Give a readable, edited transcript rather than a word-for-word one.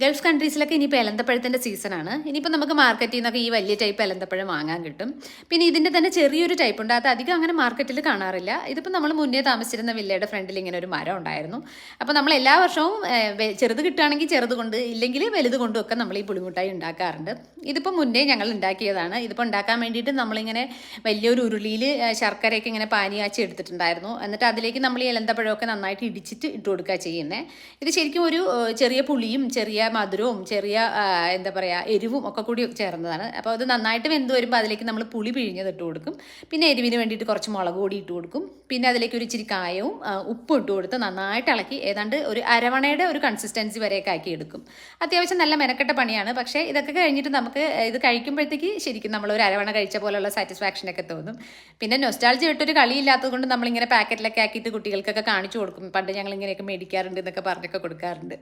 Gulf കൺട്രീസിലൊക്കെ ഇനിയിപ്പോൾ എലന്തപ്പഴത്തിൻ്റെ സീസണാണ്. ഇനിയിപ്പോൾ നമുക്ക് മാർക്കറ്റിൽ നിന്നൊക്കെ ഈ വലിയ ടൈപ്പ് എലന്തപ്പഴം വാങ്ങാൻ കിട്ടും. പിന്നെ ഇതിൻ്റെ തന്നെ ചെറിയൊരു ടൈപ്പ് ഉണ്ട്. അത് അധികം അങ്ങനെ മാർക്കറ്റിൽ കാണാറില്ല. ഇതിപ്പോൾ നമ്മൾ മുന്നേ താമസിച്ചിരുന്ന വില്ലയുടെ ഫ്രണ്ടിൽ ഇങ്ങനെ ഒരു മരം ഉണ്ടായിരുന്നു. അപ്പോൾ നമ്മൾ എല്ലാ വർഷവും ചെറുത് കിട്ടുകയാണെങ്കിൽ ചെറുത് കൊണ്ട്, ഇല്ലെങ്കിൽ വലുത് കൊണ്ടും ഒക്കെ നമ്മൾ ഈ പുളിമുട്ടായി ഉണ്ടാക്കാറുണ്ട്. ഇതിപ്പോൾ മുന്നേ ഞങ്ങൾ ഉണ്ടാക്കിയതാണ്. ഇതിപ്പോൾ ഉണ്ടാക്കാൻ വേണ്ടിയിട്ട് നമ്മളിങ്ങനെ വലിയൊരു ഉരുളിയിൽ ശർക്കരയൊക്കെ ഇങ്ങനെ പാനിയാച്ചി എടുത്തിട്ടുണ്ടായിരുന്നു. എന്നിട്ട് അതിലേക്ക് നമ്മൾ ഈ എലന്തപ്പഴമൊക്കെ നന്നായിട്ട് ഇടിച്ചിട്ട് ഇട്ട് കൊടുക്കുക ചെയ്യുന്നത്. ഇത് ശരിക്കും ഒരു ചെറിയ പുളിയും ചെറിയ മധുരവും ചെറിയ എന്താ പറയുക എരിവും ഒക്കെ കൂടി ചേർന്നതാണ്. അപ്പോൾ അത് നന്നായിട്ട് വെന്ത് വരുമ്പോൾ അതിലേക്ക് നമ്മൾ പുളി പിഴിഞ്ഞത് ഇട്ട് കൊടുക്കും. പിന്നെ എരിവിന് വേണ്ടിയിട്ട് കുറച്ച് മുളക് പൊടി ഇട്ട് കൊടുക്കും. പിന്നെ അതിലേക്ക് ഒരു ഇച്ചിരി കായവും ഉപ്പും ഇട്ട് കൊടുത്ത് നന്നായിട്ട് ഇളക്കി ഏതാണ്ട് ഒരു അരവണയുടെ ഒരു കൺസിസ്റ്റൻസി വരെയൊക്കെ ആക്കി എടുക്കും. അത്യാവശ്യം നല്ല മെനക്കെട്ട പണിയാണ്. പക്ഷേ ഇതൊക്കെ കഴിഞ്ഞിട്ട് നമുക്ക് ഇത് കഴിക്കുമ്പോഴത്തേക്ക് ശരിക്കും നമ്മൾ ഒരു അരവണ കഴിച്ച പോലുള്ള സാറ്റിസ്ഫാക്ഷനൊക്കെ തോന്നും. പിന്നെ നൊസ്റ്റാൾജി വിട്ടൊരു കളിയില്ലാത്തത് കൊണ്ട് നമ്മളിങ്ങനെ പാക്കറ്റിലൊക്കെ ആക്കിയിട്ട് കുട്ടികൾക്കൊക്കെ കാണിച്ചു കൊടുക്കും. പണ്ട് ഞങ്ങൾ ഇങ്ങനെയൊക്കെ മേടിക്കാറുണ്ട് എന്നൊക്കെ പറഞ്ഞൊക്കെ കൊടുക്കാറുണ്ട്.